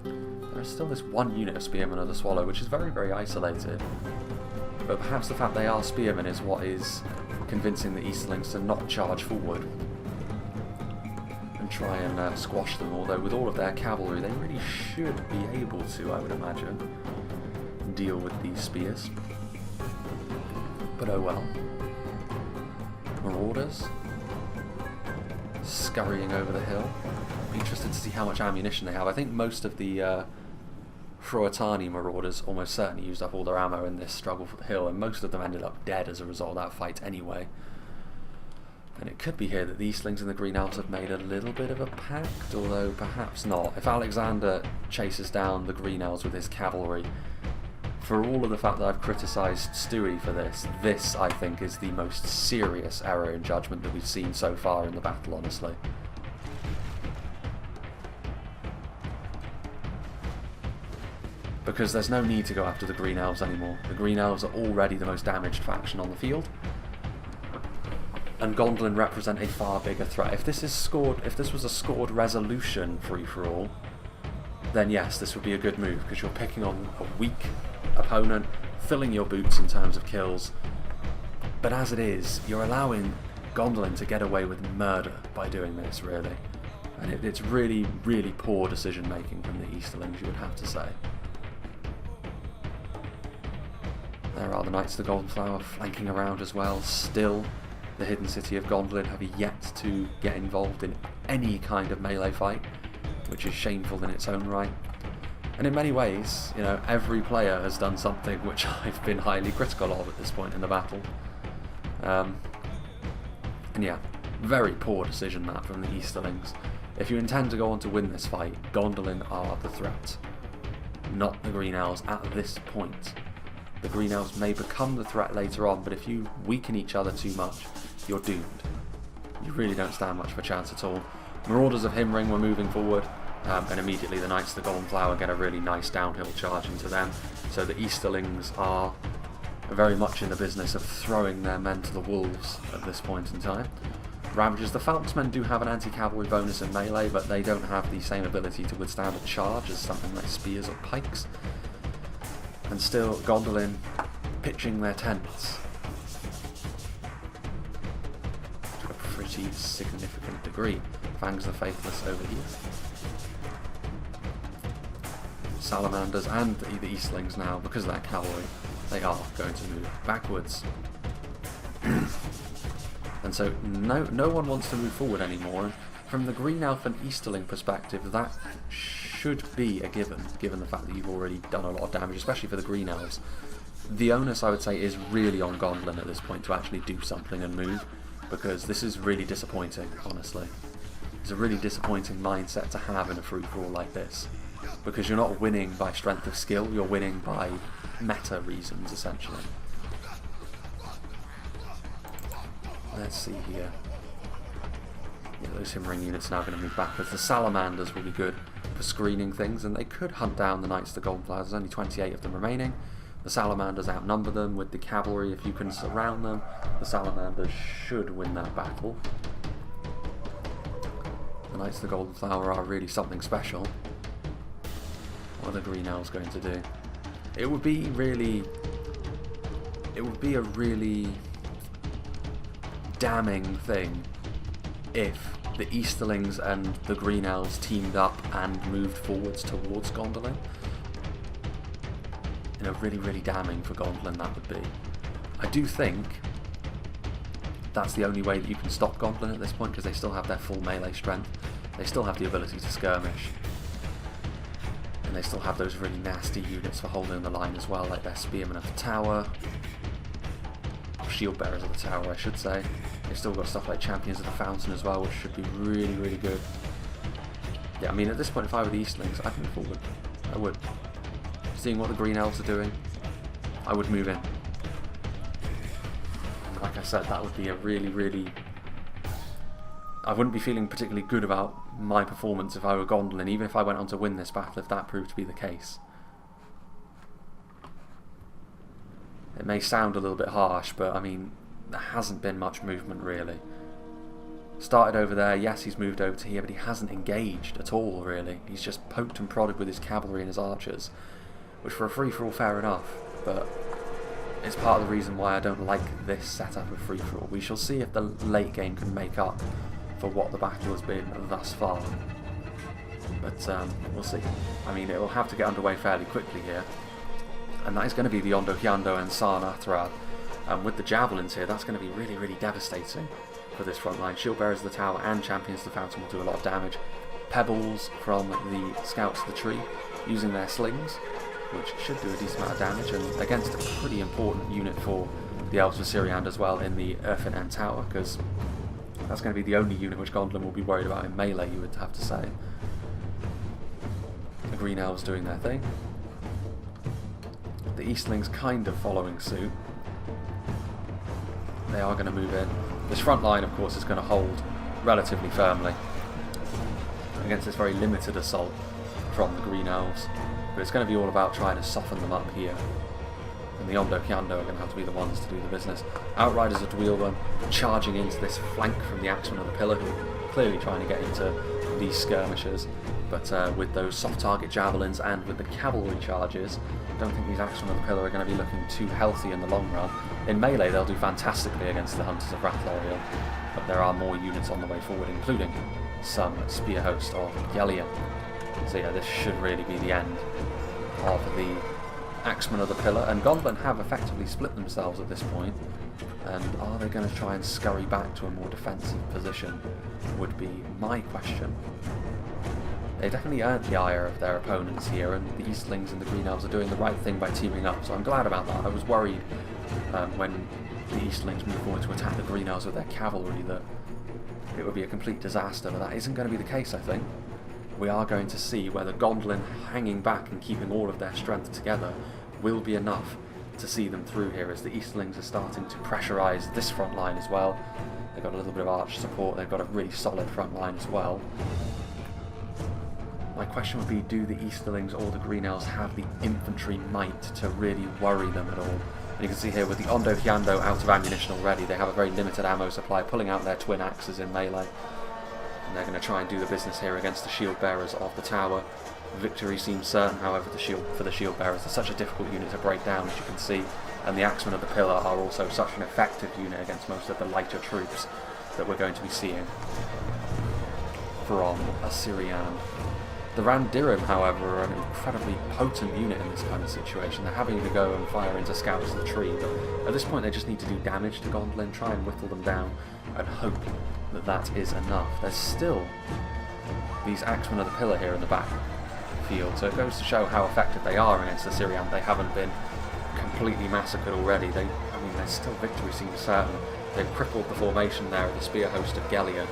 There is still this one unit of Spearmen of the Swallow, which is very, very isolated. But perhaps the fact they are Spearmen is what is convincing the Easterlings to not charge forward and try and squash them, although with all of their cavalry they really should be able to, I would imagine, deal with these spears. But oh well. Marauders. scurrying over the hill. I'm interested to see how much ammunition they have. I think most of the Hroatani marauders almost certainly used up all their ammo in this struggle for the hill, and most of them ended up dead as a result of that fight anyway. And it could be here that the Eastlings and the Green Elves have made a little bit of a pact, although perhaps not. If Alexander chases down the Green Elves with his cavalry, for all of the fact that I've criticised Stewie for this I think is the most serious error in judgment that we've seen so far in the battle, honestly. Because there's no need to go after the Green Elves anymore. The Green Elves are already the most damaged faction on the field, and Gondolin represent a far bigger threat. If this was a scored resolution free-for-all, then yes, this would be a good move, because you're picking on a weak opponent, filling your boots in terms of kills. But as it is, you're allowing Gondolin to get away with murder by doing this, really. And it's really, really poor decision-making from the Easterlings, you would have to say. There are the Knights of the Golden Flower flanking around as well. Still, the hidden city of Gondolin have yet to get involved in any kind of melee fight, which is shameful in its own right. And in many ways, you know, every player has done something which I've been highly critical of at this point in the battle. And yeah, very poor decision that from the Easterlings. If you intend to go on to win this fight, Gondolin are the threat, not the Green Elves at this point. The Green Elves may become the threat later on, but if you weaken each other too much, you're doomed. You really don't stand much of a chance at all. Marauders of Himring were moving forward, and immediately the Knights of the Golden Flower get a really nice downhill charge into them. So the Easterlings are very much in the business of throwing their men to the wolves at this point in time. Ravagers, the Phelpsmen do have an anti-cavalry bonus in melee, but they don't have the same ability to withstand a charge as something like spears or pikes. And still, Gondolin pitching their tents to a pretty significant degree. Fangs the Faithless over here. Salamanders and the Eastlings now, because of that cavalry, they are going to move backwards. And so no one wants to move forward anymore. And from the Green Elf and Easterling perspective, that should be a given the fact that you've already done a lot of damage, especially for the Green Elves. The onus, I would say, is really on Gondolin at this point to actually do something and move, because this is really disappointing, honestly. It's a really disappointing mindset to have in a free-for-all like this, because you're not winning by strength of skill, you're winning by meta reasons, essentially. Let's see here. Yeah, those Himring units are now going to move backwards. The Salamanders will be good for screening things, and they could hunt down the Knights of the Golden Flower. There's only 28 of them remaining. The Salamanders outnumber them with the cavalry. If you can surround them, the Salamanders should win that battle. The Knights of the Golden Flower are really something special. What are the Green Elves going to do? It would be a really damning thing if the Easterlings and the Green Elves teamed up and moved forwards towards Gondolin. You know, really, really damning for Gondolin that would be. I do think that's the only way that you can stop Gondolin at this point, because they still have their full melee strength. They still have the ability to skirmish. And they still have those really nasty units for holding the line as well, like their Spearmen of the Tower. Shield Bearers of the Tower, I should say. They've still got stuff like Champions of the Fountain as well, which should be really, really good. Yeah, I mean, at this point, if I were the Eastlings, I'd move forward. I would. Seeing what the Green Elves are doing, I would move in. Like I said, that would be a really, really... I wouldn't be feeling particularly good about my performance if I were Gondolin, even if I went on to win this battle, if that proved to be the case. It may sound a little bit harsh, but I mean, there hasn't been much movement really. Started over there, yes, he's moved over to here, but he hasn't engaged at all really. He's just poked and prodded with his cavalry and his archers, which for a free-for-all, fair enough, but it's part of the reason why I don't like this setup of free-for-all. We shall see if the late game can make up for what the battle has been thus far. But we'll see. I mean, it will have to get underway fairly quickly here. And that is going to be the Ondo Hyando and Sarn Athrad. With the javelins here, that's going to be really, really devastating. for this front line. Shield Bearers of the tower and Champions of the Fountain will do a lot of damage. Pebbles from the Scouts of the Tree using their slings, which should do a decent amount of damage, and against a pretty important unit for the Elves of Ossiriand as well in the Earthen End Tower, because that's going to be the only unit which Gondolin will be worried about in melee, you would have to say. The Green Elves doing their thing. The Easterlings kind of following suit. They are going to move in. This front line, of course, is going to hold relatively firmly against this very limited assault from the Green Elves. But it's going to be all about trying to soften them up here. And the Ondo Kiando are going to have to be the ones to do the business. Outriders of Dweilrun charging into this flank from the Axemen of the Pillar, who are clearly trying to get into these skirmishers. But with those soft target javelins and with the cavalry charges, I don't think these Axemen of the Pillar are going to be looking too healthy in the long run. In melee they'll do fantastically against the Hunters of Rathloriel, but there are more units on the way forward, including some Spear Host of Gellion. So yeah, this should really be the end of the Axemen of the Pillar, and Gondolin have effectively split themselves at this point. And are they going to try and scurry back to a more defensive position, would be my question. They definitely earned the ire of their opponents here, and the Easterlings and the Green Elves are doing the right thing by teaming up, so I'm glad about that. I was worried when the Easterlings moved forward to attack the Green Elves with their cavalry that it would be a complete disaster, but that isn't going to be the case, I think. We are going to see whether Gondolin hanging back and keeping all of their strength together will be enough to see them through here, as the Easterlings are starting to pressurise this front line as well. They've got a little bit of arch support, they've got a really solid front line as well. My question would be, do the Easterlings or the Green Elves have the infantry might to really worry them at all? And you can see here with the Ondo Kiando out of ammunition already, they have a very limited ammo supply, pulling out their twin axes in melee. And they're going to try and do the business here against the Shield Bearers of the tower. Victory seems certain, however, for the Shield Bearers. They're such a difficult unit to break down, as you can see, and the Axemen of the Pillar are also such an effective unit against most of the lighter troops that we're going to be seeing from Ossiriand. The Randirim, however, are an incredibly potent unit in this kind of situation. They're having to go and fire into Scouts of the Tree, but at this point they just need to do damage to Gondolin, try and whittle them down, and hope that that is enough. There's still these Axemen of the Pillar here in the back field, so it goes to show how effective they are against the Syrian. They haven't been completely massacred already. Their still victory seems certain. They've crippled the formation there of the Spear Host of Gellion,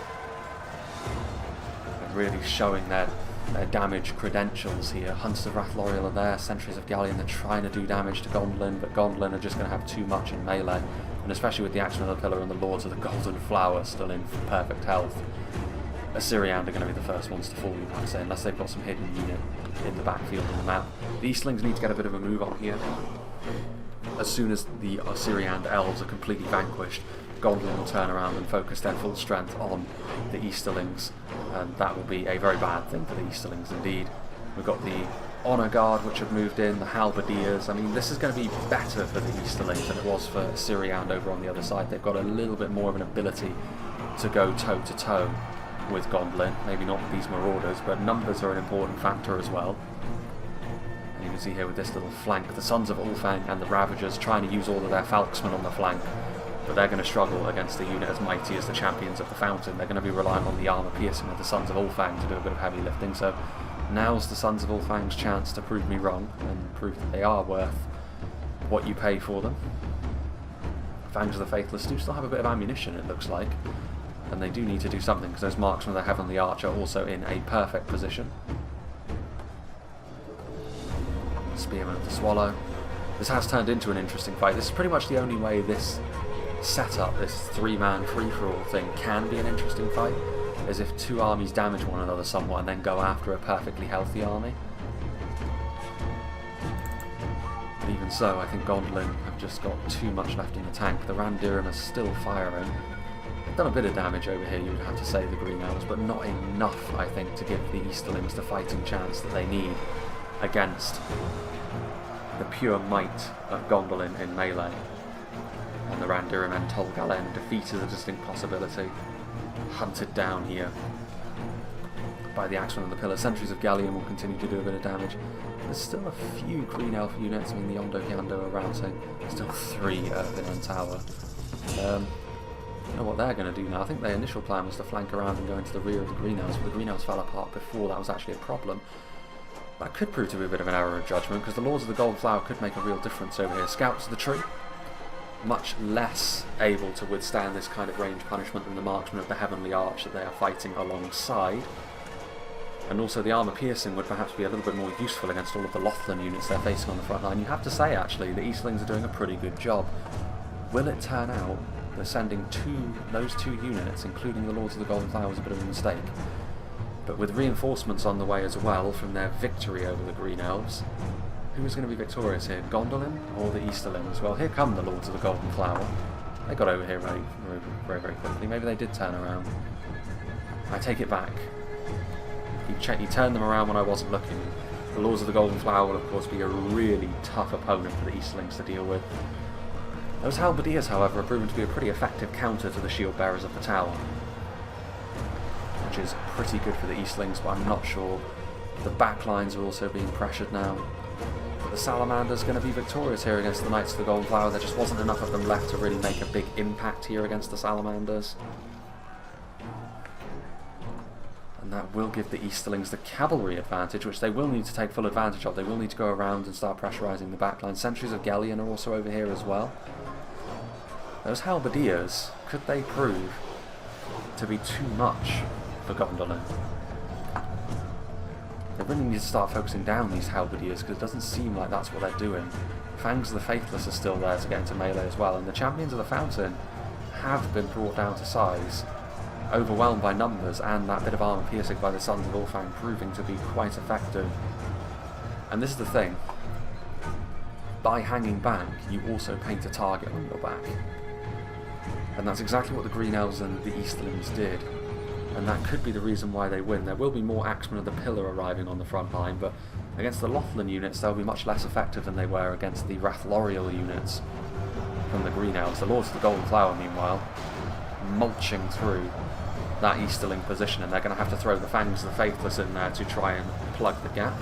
and really showing their damage credentials here. Hunters of Rathloriel are there, Sentries of Gellion, they're trying to do damage to Gondolin, but Gondolin are just going to have too much in melee, and especially with the Axemen of the Pillar and the Lords of the Golden Flower still in perfect health. Ossiriand are going to be the first ones to fall, you might say, unless they've got some hidden unit in the backfield on the map. The Eastlings need to get a bit of a move on here. As soon as the Ossiriand elves are completely vanquished, Gondolin will turn around and focus their full strength on the Easterlings, and that will be a very bad thing for the Easterlings indeed. We've got the Honour Guard which have moved in, the Halberdiers. This is going to be better for the Easterlings than it was for Ossiriand over on the other side. They've got a little bit more of an ability to go toe to toe with Gondolin, maybe not with these Marauders, but numbers are an important factor as well. And you can see here with this little flank, the Sons of Ulfang and the Ravagers trying to use all of their Falksmen on the flank, but they're going to struggle against a unit as mighty as the Champions of the Fountain. They're going to be relying on the armour piercing of the Sons of Ulfang to do a bit of heavy lifting, so now's the Sons of Ulfang's chance to prove me wrong and prove that they are worth what you pay for them. Fangs of the Faithless do still have a bit of ammunition, it looks like, and they do need to do something, because those Marksmen of the Heavenly Arch are also in a perfect position. Spearman of the Swallow. This has turned into an interesting fight. This is pretty much the only way this setup, this three-man free-for-all thing, can be an interesting fight, is if two armies damage one another somewhat and then go after a perfectly healthy army. But even so, I think Gondolin have just got too much left in the tank. The Randirim are still firing. They've done a bit of damage over here, you would have to say, the Green Elves, but not enough, I think, to give the Easterlings the fighting chance that they need against the pure might of Gondolin in melee. And the Randirim and Tol Galen defeated a distinct possibility, hunted down here by the Axemen of the Pillar. Sentries of Gellion will continue to do a bit of damage. There's still a few Green Elf units. The Ondo Kiando are routing. Still 3 Earthen End Tower. don't know what they're going to do now. I think their initial plan was to flank around and go into the rear of the Green Elves, but the Green Elves fell apart before that was actually a problem. That could prove to be a bit of an error of judgment, because the Lords of the Golden Flower could make a real difference over here. Scouts of the Tree, much less able to withstand this kind of range punishment than the Marksmen of the Heavenly Arch that they are fighting alongside. And also the armour piercing would perhaps be a little bit more useful against all of the Lothlin units they're facing on the front line. You have to say, actually, the Easterlings are doing a pretty good job. Will it turn out that sending those two units, including the Lords of the Golden Flower, was a bit of a mistake? But with reinforcements on the way as well from their victory over the Green Elves, who is going to be victorious here, Gondolin or the Easterlings? Well, here come the Lords of the Golden Flower. They got over here very quickly. Maybe they did turn around. I take it back. He turned them around when I wasn't looking. The Lords of the Golden Flower will of course be a really tough opponent for the Easterlings to deal with. Those Halberdiers, however, are proven to be a pretty effective counter to the Shield Bearers of the Tower, which is pretty good for the Eastlings, but I'm not sure. The backlines are also being pressured now. But the Salamander's going to be victorious here against the Knights of the Golden Flower. There just wasn't enough of them left to really make a big impact here against the Salamanders. And that will give the Easterlings the cavalry advantage, which they will need to take full advantage of. They will need to go around and start pressurising the backline. Sentries of Galleon are also over here as well. Those Halberdiers, could they prove to be too much for Gondolin? They really need to start focusing down these Halberdiers, because it doesn't seem like that's what they're doing. Fangs of the Faithless are still there to get into melee as well, and the Champions of the Fountain have been brought down to size, overwhelmed by numbers, and that bit of armour piercing by the Sons of Ulfang proving to be quite effective. And this is the thing, by hanging back you also paint a target on your back, and that's exactly what the Green Elves and the Easterlings did, and that could be the reason why they win. There will be more Axemen of the Pillar arriving on the front line, but against the Lothlin units they'll be much less effective than they were against the Rathloriel units from the Green Elves. The Lords of the Golden Flower, meanwhile, mulching through that Easterling position, and they're going to have to throw the Fangs of the Faithless in there to try and plug the gap.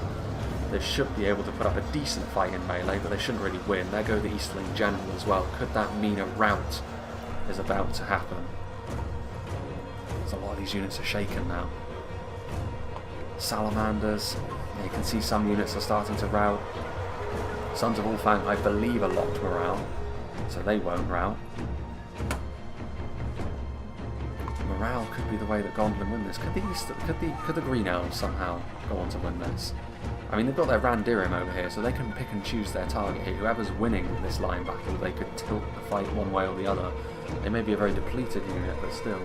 They should be able to put up a decent fight in melee, but they shouldn't really win. There go the Easterling General as well. Could that mean a rout is about to happen? So a lot of these units are shaken now. Salamanders, you can see some units are starting to rout. Sons of Ulfang, I believe, are locked morale, so they won't rout. Morale could be the way that Gondolin win this. Could the Green Elves somehow go on to win this? I mean, they've got their Randirim over here, so they can pick and choose their target here. Whoever's winning this line battle, they could tilt the fight one way or the other. They may be a very depleted unit, but still,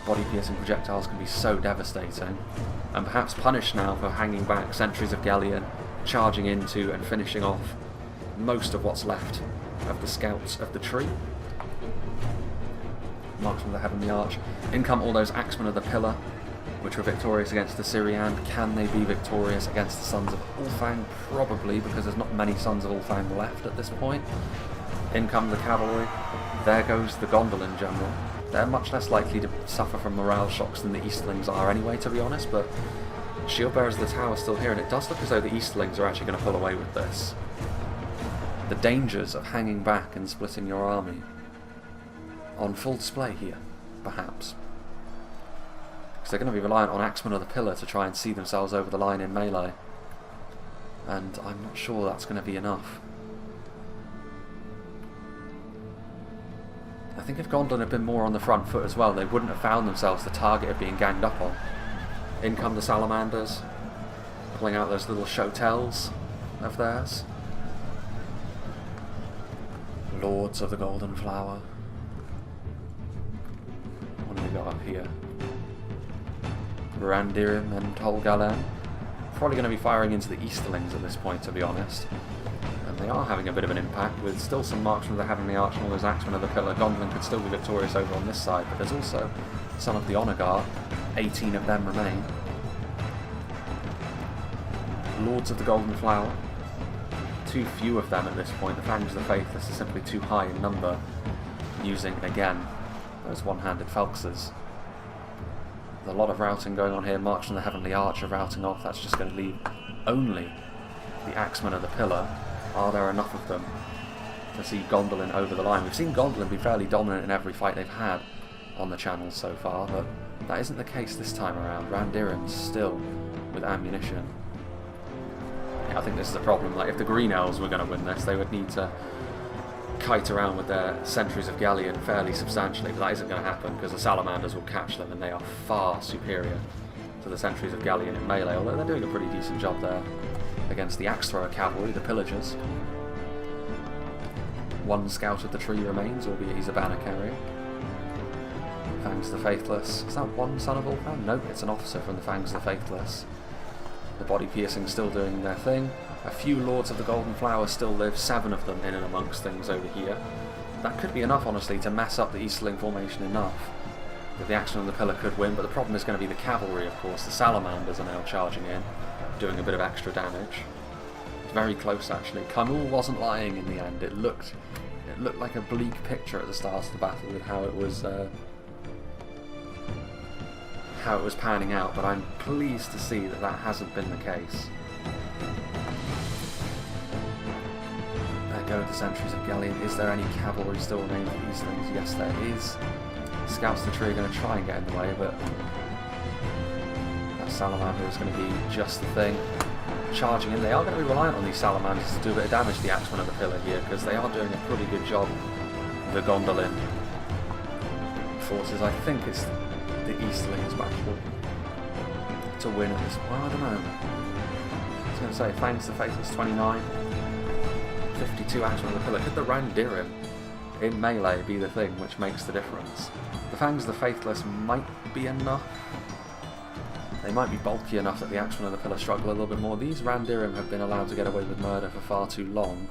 body-piercing projectiles can be so devastating. And perhaps punished now for hanging back, Sentries of Galleon charging into and finishing off most of what's left of the Scouts of the Tree. Marksmen of the Heavenly Arch. In come all those Axemen of the Pillar, which were victorious against the Syrian. Can they be victorious against the Sons of Ulfang? Probably, because there's not many Sons of Ulfang left at this point. In come the cavalry. There goes the Gondolin General. They're much less likely to suffer from morale shocks than the Easterlings are anyway, to be honest, but Shield Bearers of the Tower are still here, and it does look as though the Easterlings are actually going to pull away with this. The dangers of hanging back and splitting your army on full display here, perhaps. Because they're going to be reliant on Axemen of the Pillar to try and see themselves over the line in melee. And I'm not sure that's going to be enough. I think if Gondolin had been more on the front foot as well, they wouldn't have found themselves the target of being ganged up on. In come the Salamanders, pulling out those little showtells of theirs. Lords of the Golden Flower. What do we got up here? Randirim and Tolgalen. Probably going to be firing into the Easterlings at this point, to be honest. And they are having a bit of an impact, with still some Marksmen of the Heavenly Arch and all those Axemen of the Pillar. Gondolin could still be victorious over on this side, but there's also some of the Honour Guard. 18 of them remain. Lords of the Golden Flower. Too few of them at this point. The Fangs of the Faithless are simply too high in number, using, again, those one-handed Felxes. There's a lot of routing going on here. Marksmen of the Heavenly Arch are routing off. That's just going to leave only the Axemen of the Pillar. Are there enough of them to see Gondolin over the line. We've seen Gondolin be fairly dominant in every fight they've had on the channel so far, but that isn't the case this time around. Randirim still with ammunition. Yeah, I think this is a problem. Like, if the Green Elves were going to win this, they would need to kite around with their Sentries of Galleon fairly substantially, but that isn't going to happen because the Salamanders will catch them, and they are far superior to the Sentries of Galleon in melee, although they're doing a pretty decent job there against the Axe Thrower Cavalry, the Pillagers. One scout of the tree remains, albeit he's a banner carrier. Fangs the Faithless. Is that one Son of Ulfan? Nope, it's an officer from the Fangs the Faithless. The Body Piercing still doing their thing. A few Lords of the Golden Flower still live, 7 of them in and amongst things over here. That could be enough, honestly, to mess up the Easterling formation enough that the Axeman of the Pillar could win, but the problem is going to be the cavalry, of course. The Salamanders are now charging in, doing a bit of extra damage. It's very close, actually. Kamul wasn't lying in the end. It looked like a bleak picture at the start of the battle with how it was panning out, but I'm pleased to see that that hasn't been the case. There go the Sentries of Galleon. Is there any cavalry still remaining for these things? Yes, there is. Scouts of the tree are going to try and get in the way, but that Salamander is going to be just the thing. Charging in. They are going to be reliant on these Salamanders to do a bit of damage to the Axeman of the Pillar here, because they are doing a pretty good job. The Gondolin forces, I think it's the Easterlings battle to win at this. Well, I don't know. I was going to say, Fangs the Faithless 29, 52 Axeman of the Pillar. Could the Randirim in melee be the thing which makes the difference? The Fangs the Faithless might be enough. They might be bulky enough that the Axeman of the Pillar struggle a little bit more. These Randirim have been allowed to get away with murder for far too long,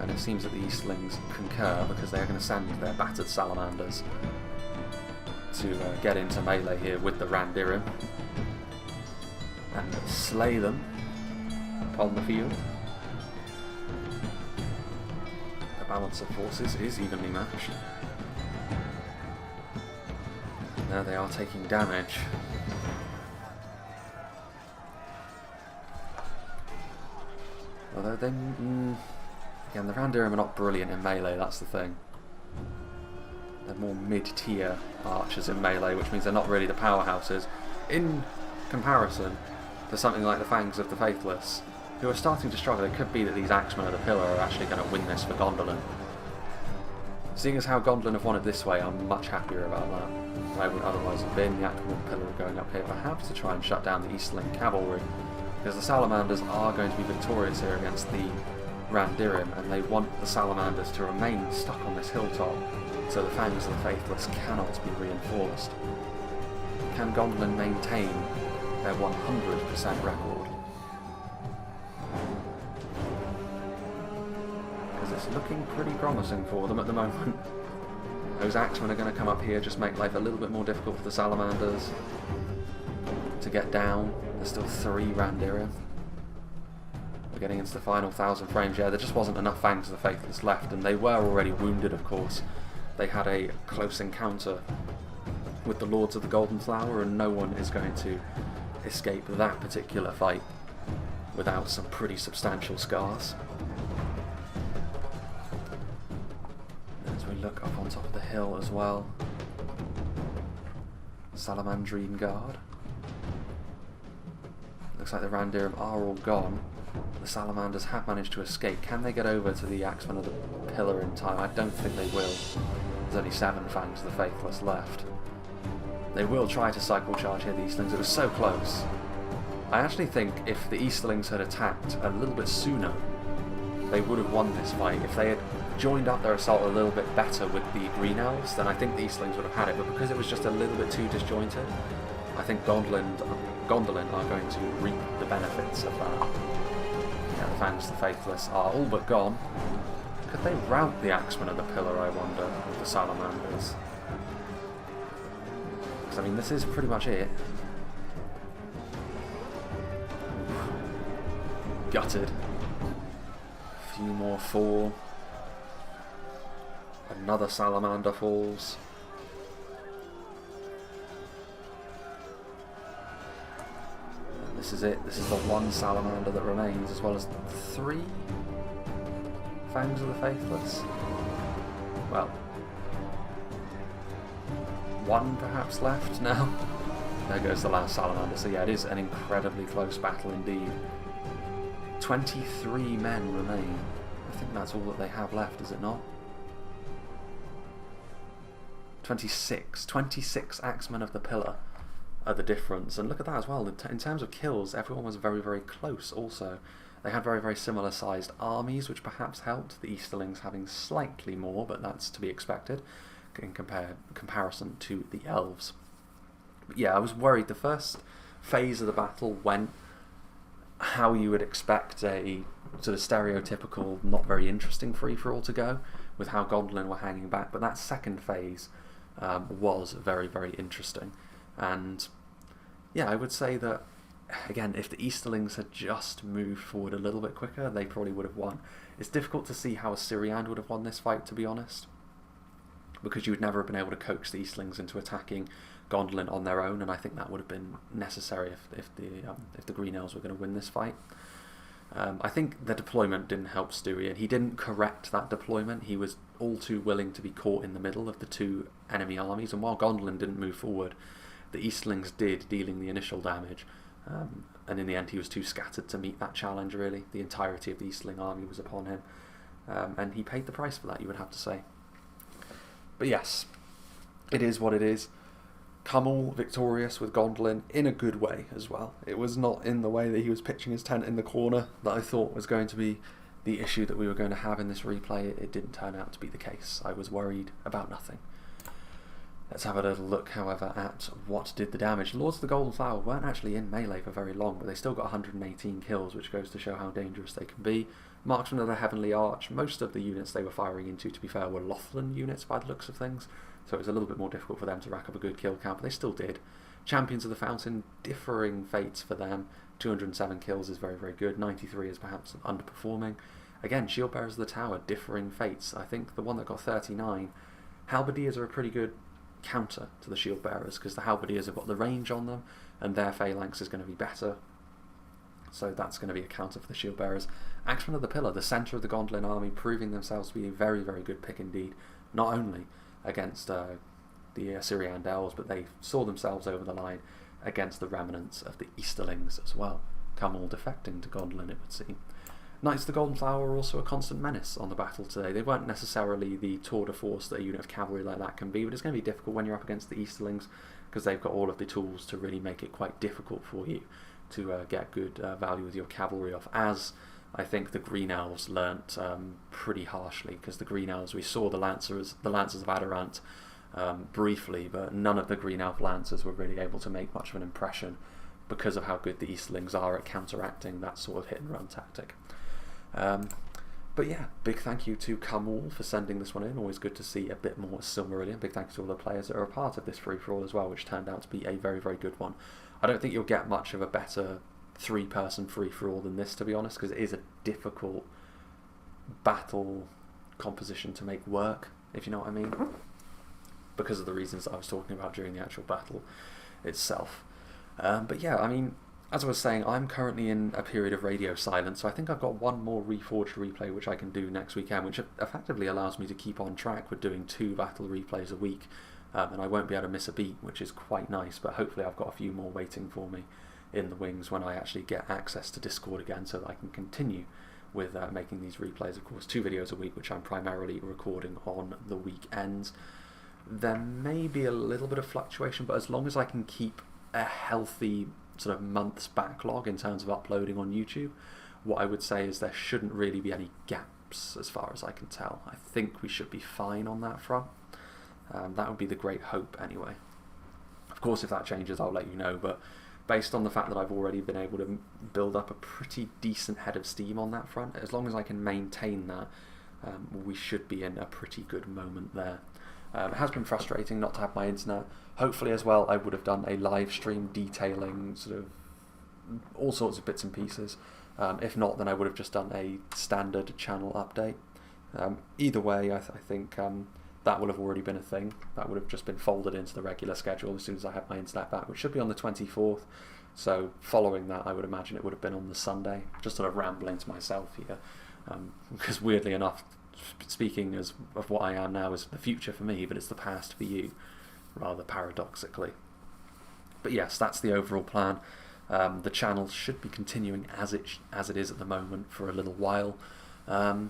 and it seems that the Easterlings concur because they are going to send their battered Salamanders to get into melee here with the Randirim and slay them upon the field. The balance of forces is evenly matched. Now they are taking damage. Although they... again, the Randirim are not brilliant in melee, that's the thing. They're more mid-tier archers in melee, which means they're not really the powerhouses in comparison to something like the Fangs of the Faithless, who are starting to struggle. It could be that these Axemen of the Pillar are actually going to win this for Gondolin. Seeing as how Gondolin have won it this way, I'm much happier about that. I would otherwise have been. The Axemen of the Pillar are going up here perhaps to try and shut down the Easterling cavalry, because the Salamanders are going to be victorious here against the Randirim, and they want the Salamanders to remain stuck on this hilltop, so the Fangs of the Faithless cannot be reinforced. Can Gondolin maintain their 100% record? Because it's looking pretty promising for them at the moment. Those Axemen are going to come up here, just make life a little bit more difficult for the Salamanders to get down. There's still 3 Randirim. We're getting into the final 1,000 frames. Yeah, there just wasn't enough Fangs of the Faithless left, and they were already wounded, of course. They had a close encounter with the Lords of the Golden Flower, and no one is going to escape that particular fight without some pretty substantial scars. As we look up on top of the hill as well, Salamandrine Guard. Looks like the Randirim are all gone. The Salamanders have managed to escape. Can they get over to the Axemen of the Pillar in time? I don't think they will. There's only 7 Fangs of the Faithless left. They will try to cycle charge here, the Easterlings. It was so close. I actually think if the Easterlings had attacked a little bit sooner, they would have won this fight. If they had joined up their assault a little bit better with the Green Elves, then I think the Easterlings would have had it. But because it was just a little bit too disjointed, I think Gondolin are going to reap the benefits of that. Yeah, the Fangs of the Faithless are all but gone. Could they rout the Axemen of the Pillar, I wonder, with the Salamanders? Because, I mean, this is pretty much it. Gutted. A few more fall. Another Salamander falls. And this is it. This is the one Salamander that remains, as well as 3 Fangs of the Faithless? Well, one perhaps left now. There goes the last salamander. So yeah, it is an incredibly close battle indeed. 23 men remain. I think that's all that they have left, is it not? 26 Axemen of the Pillar are the difference. And look at that as well. In terms of kills, everyone was very, very close also. They had very, very similar sized armies, which perhaps helped. The Easterlings having slightly more, but that's to be expected in comparison to the Elves. But yeah, I was worried. The first phase of the battle went how you would expect a sort of stereotypical, not very interesting free-for-all to go, with how Gondolin were hanging back. But that second phase was very, very interesting. And yeah, I would say that, again, if the Easterlings had just moved forward a little bit quicker, they probably would have won. It's difficult to see how Ossiriand would have won this fight, to be honest, because you would never have been able to coax the Easterlings into attacking Gondolin on their own, and I think that would have been necessary if the Green Elves were going to win this fight. I think the deployment didn't help Stewie, and he didn't correct that deployment. He was all too willing to be caught in the middle of the two enemy armies, and while Gondolin didn't move forward, the Easterlings did, dealing the initial damage. And in the end he was too scattered to meet that challenge, really. The entirety of the Easterling army was upon him. And he paid the price for that, you would have to say. But yes, it is what it is. Cumall victorious with Gondolin in a good way as well. It was not in the way that he was pitching his tent in the corner that I thought was going to be the issue that we were going to have in this replay. It didn't turn out to be the case. I was worried about nothing. Let's have a little look, however, at what did the damage. Lords of the Golden Flower weren't actually in melee for very long, but they still got 118 kills, which goes to show how dangerous they can be. Marksmen of the Heavenly Arch, most of the units they were firing into, to be fair, were Lothlin units by the looks of things, so it was a little bit more difficult for them to rack up a good kill count, but they still did. Champions of the Fountain, differing fates for them. 207 kills is very, very good. 93 is perhaps underperforming. Again, Shield Bearers of the Tower, differing fates. I think the one that got 39, Halberdiers are a pretty good counter to the Shield Bearers, because the Halberdiers have got the range on them and their phalanx is going to be better, so that's going to be a counter for the Shield Bearers. Axemen of the Pillar, the centre of the Gondolin army, proving themselves to be a very, very good pick indeed, not only against the Syrian Elves, but they saw themselves over the line against the remnants of the Easterlings as well. Cumall defecting to Gondolin, it would seem. Knights of the Golden Flower were also a constant menace on the battle today. They weren't necessarily the tour de force that a unit of cavalry like that can be, but it's going to be difficult when you're up against the Easterlings, because they've got all of the tools to really make it quite difficult for you to get good value with your cavalry off, as I think the Green Elves learnt pretty harshly, because the Green Elves, we saw the Lancers of ADURANT briefly, but none of the Green Elf Lancers were really able to make much of an impression because of how good the Easterlings are at counteracting that sort of hit and run tactic. But yeah, big thank you to Cumall for sending this one in. Always good to see a bit more Silmarillion. Big thanks to all the players that are a part of this free-for-all as well, which turned out to be a very, very good one. I don't think you'll get much of a better three-person free-for-all than this, to be honest, because it is a difficult battle composition to make work, if you know what I mean, because of the reasons that I was talking about during the actual battle itself. But yeah, I mean, as I was saying, I'm currently in a period of radio silence, so I think I've got one more Reforged replay which I can do next weekend, which effectively allows me to keep on track with doing 2 battle replays a week, and I won't be able to miss a beat, which is quite nice, but hopefully I've got a few more waiting for me in the wings when I actually get access to Discord again, so that I can continue with making these replays. Of course, 2 videos a week, which I'm primarily recording on the weekends. There may be a little bit of fluctuation, but as long as I can keep a healthy sort of month's backlog in terms of uploading on YouTube, what I would say is there shouldn't really be any gaps as far as I can tell. I think we should be fine on that front. That would be the great hope anyway. Of course, if that changes, I'll let you know, but based on the fact that I've already been able to build up a pretty decent head of steam on that front, as long as I can maintain that, we should be in a pretty good moment there. It has been frustrating not to have my internet. Hopefully as well I would have done a live stream detailing sort of all sorts of bits and pieces. If not, then I would have just done a standard channel update. Either way, I think that will have already been a thing. That would have just been folded into the regular schedule as soon as I have my internet back, which should be on the 24th. So following that, I would imagine it would have been on the Sunday. Just sort of rambling to myself here. because weirdly enough, speaking of what I am now is the future for me, but it's the past for you, rather paradoxically. But yes, that's the overall plan. The channel should be continuing as it is at the moment for a little while, and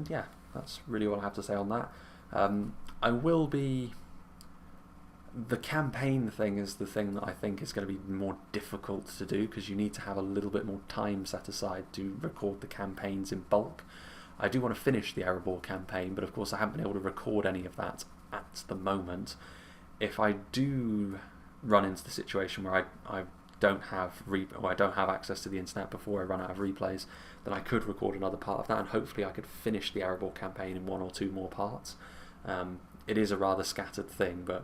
yeah, that's really what I have to say on that. I will be... The campaign thing is the thing that I think is going to be more difficult to do, because you need to have a little bit more time set aside to record the campaigns in bulk. I do want to finish the Erebor campaign, but of course I haven't been able to record any of that at the moment. If I do run into the situation where I don't have access to the internet before I run out of replays, then I could record another part of that, and hopefully I could finish the Erebor campaign in 1 or 2 more parts. It is a rather scattered thing, but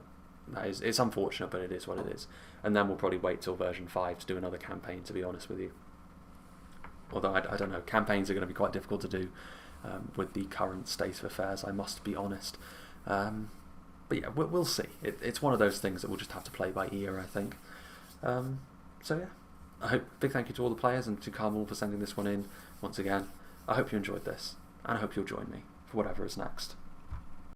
it's unfortunate, but it is what it is. And then we'll probably wait till version 5 to do another campaign, to be honest with you. Although I don't know, campaigns are going to be quite difficult to do with the current state of affairs, I must be honest. But yeah, we'll see. It's one of those things that we'll just have to play by ear, I think. So yeah, big thank you to all the players and to Carmel for sending this one in once again. I hope you enjoyed this, and I hope you'll join me for whatever is next.